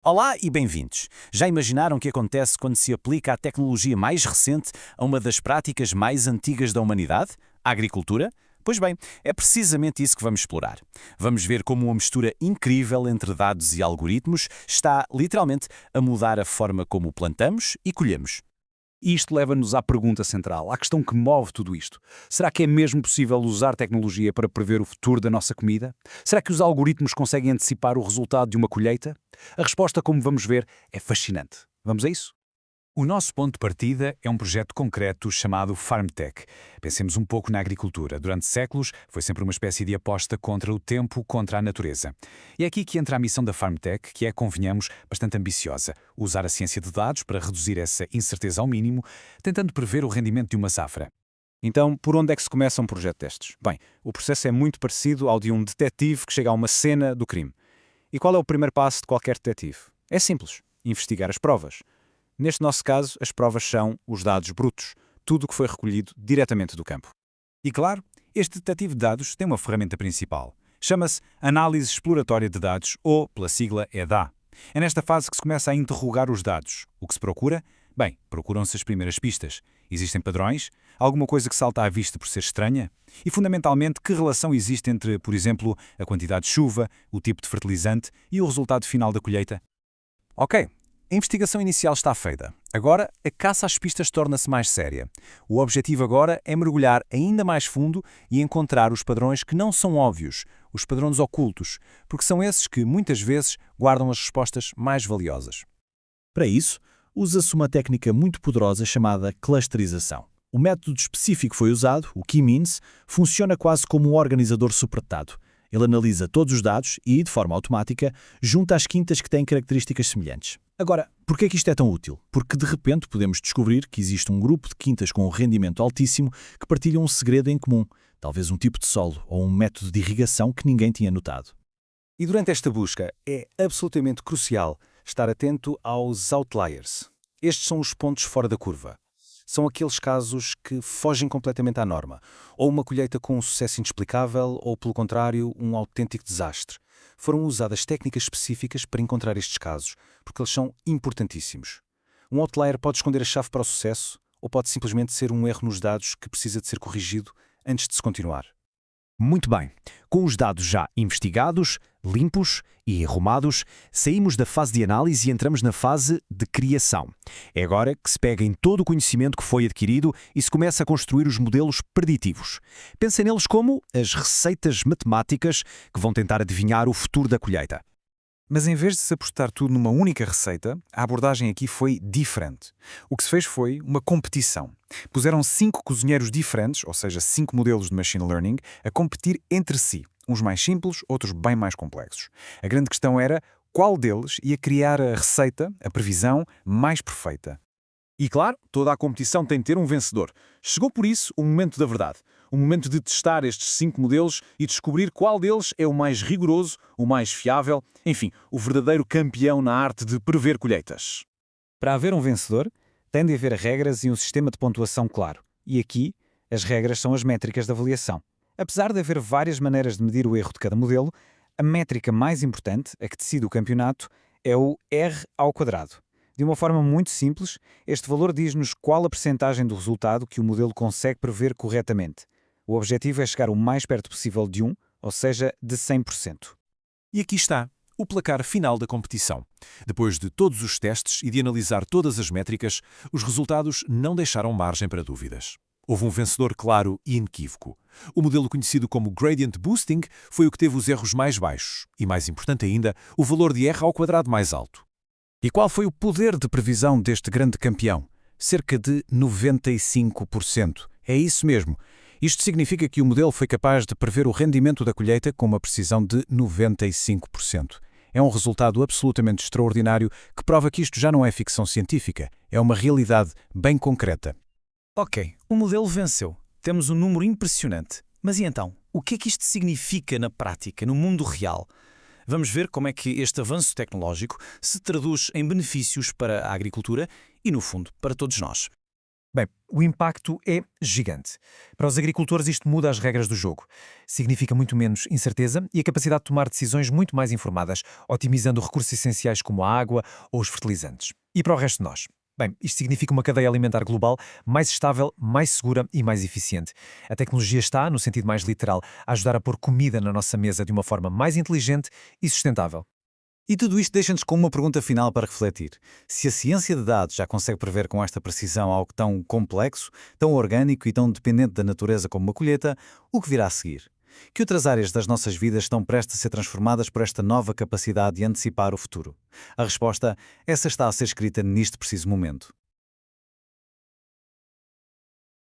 Olá e bem-vindos. Já imaginaram o que acontece quando se aplica a tecnologia mais recente a uma das práticas mais antigas da humanidade? A agricultura? Pois bem, é precisamente isso que vamos explorar. Vamos ver como uma mistura incrível entre dados e algoritmos está, literalmente, a mudar a forma como plantamos e colhemos. E isto leva-nos à pergunta central, à questão que move tudo isto. Será que é mesmo possível usar tecnologia para prever o futuro da nossa comida? Será que os algoritmos conseguem antecipar o resultado de uma colheita? A resposta, como vamos ver, é fascinante. Vamos a isso? O nosso ponto de partida é um projeto concreto chamado FarmTech. Pensemos um pouco na agricultura. Durante séculos, foi sempre uma espécie de aposta contra o tempo, contra a natureza. E é aqui que entra a missão da FarmTech, que é, convenhamos, bastante ambiciosa. Usar a ciência de dados para reduzir essa incerteza ao mínimo, tentando prever o rendimento de uma safra. Então, por onde é que se começa um projeto destes? Bem, o processo é muito parecido ao de um detetive que chega a uma cena do crime. E qual é o primeiro passo de qualquer detetive? É simples: investigar as provas. Neste nosso caso, as provas são os dados brutos, tudo o que foi recolhido diretamente do campo. E claro, este detetive de dados tem uma ferramenta principal. Chama-se Análise Exploratória de Dados, ou, pela sigla, EDA. É nesta fase que se começa a interrogar os dados. O que se procura? Bem, procuram-se as primeiras pistas. Existem padrões? Alguma coisa que salta à vista por ser estranha? E, fundamentalmente, que relação existe entre, por exemplo, a quantidade de chuva, o tipo de fertilizante e o resultado final da colheita? Ok. A investigação inicial está feita. Agora, a caça às pistas torna-se mais séria. O objetivo agora é mergulhar ainda mais fundo e encontrar os padrões que não são óbvios, os padrões ocultos, porque são esses que, muitas vezes, guardam as respostas mais valiosas. Para isso, usa-se uma técnica muito poderosa chamada clusterização. O método específico que foi usado, o K-means, funciona quase como um organizador supretado. Ele analisa todos os dados e, de forma automática, junta as quintas que têm características semelhantes. Agora, por que é que isto é tão útil? Porque, de repente, podemos descobrir que existe um grupo de quintas com um rendimento altíssimo que partilham um segredo em comum, talvez um tipo de solo ou um método de irrigação que ninguém tinha notado. E durante esta busca é absolutamente crucial estar atento aos outliers. Estes são os pontos fora da curva. São aqueles casos que fogem completamente à norma, ou uma colheita com um sucesso inexplicável, ou, pelo contrário, um autêntico desastre. Foram usadas técnicas específicas para encontrar estes casos, porque eles são importantíssimos. Um outlier pode esconder a chave para o sucesso, ou pode simplesmente ser um erro nos dados que precisa de ser corrigido antes de se continuar. Muito bem. Com os dados já investigados, limpos e arrumados, saímos da fase de análise e entramos na fase de criação. É agora que se pega em todo o conhecimento que foi adquirido e se começa a construir os modelos preditivos. Pensa neles como as receitas matemáticas que vão tentar adivinhar o futuro da colheita. Mas em vez de se apostar tudo numa única receita, a abordagem aqui foi diferente. O que se fez foi uma competição. Puseram 5 cozinheiros diferentes, ou seja, 5 modelos de machine learning, a competir entre si, uns mais simples, outros bem mais complexos. A grande questão era qual deles ia criar a receita, a previsão, mais perfeita. E claro, toda a competição tem de ter um vencedor. Chegou por isso o momento da verdade. O momento de testar estes 5 modelos e descobrir qual deles é o mais rigoroso, o mais fiável, enfim, o verdadeiro campeão na arte de prever colheitas. Para haver um vencedor, tem de haver regras e um sistema de pontuação claro. E aqui, as regras são as métricas de avaliação. Apesar de haver várias maneiras de medir o erro de cada modelo, a métrica mais importante, a que decide o campeonato, é o R². De uma forma muito simples, este valor diz-nos qual a percentagem do resultado que o modelo consegue prever corretamente. O objetivo é chegar o mais perto possível de 1, ou seja, de 100%. E aqui está o placar final da competição. Depois de todos os testes e de analisar todas as métricas, os resultados não deixaram margem para dúvidas. Houve um vencedor claro e inequívoco. O modelo conhecido como Gradient Boosting foi o que teve os erros mais baixos e, mais importante ainda, o valor de R² mais alto. E qual foi o poder de previsão deste grande campeão? Cerca de 95%. É isso mesmo. Isto significa que o modelo foi capaz de prever o rendimento da colheita com uma precisão de 95%. É um resultado absolutamente extraordinário que prova que isto já não é ficção científica, é uma realidade bem concreta. Ok, o modelo venceu. Temos um número impressionante. Mas e então? O que é que isto significa na prática, no mundo real? Vamos ver como é que este avanço tecnológico se traduz em benefícios para a agricultura e, no fundo, para todos nós. Bem, o impacto é gigante. Para os agricultores, isto muda as regras do jogo. Significa muito menos incerteza e a capacidade de tomar decisões muito mais informadas, otimizando recursos essenciais como a água ou os fertilizantes. E para o resto de nós? Bem, isto significa uma cadeia alimentar global mais estável, mais segura e mais eficiente. A tecnologia está, no sentido mais literal, a ajudar a pôr comida na nossa mesa de uma forma mais inteligente e sustentável. E tudo isto deixa-nos com uma pergunta final para refletir. Se a ciência de dados já consegue prever com esta precisão algo tão complexo, tão orgânico e tão dependente da natureza como uma colheita, o que virá a seguir? Que outras áreas das nossas vidas estão prestes a ser transformadas por esta nova capacidade de antecipar o futuro? A resposta, essa está a ser escrita neste preciso momento.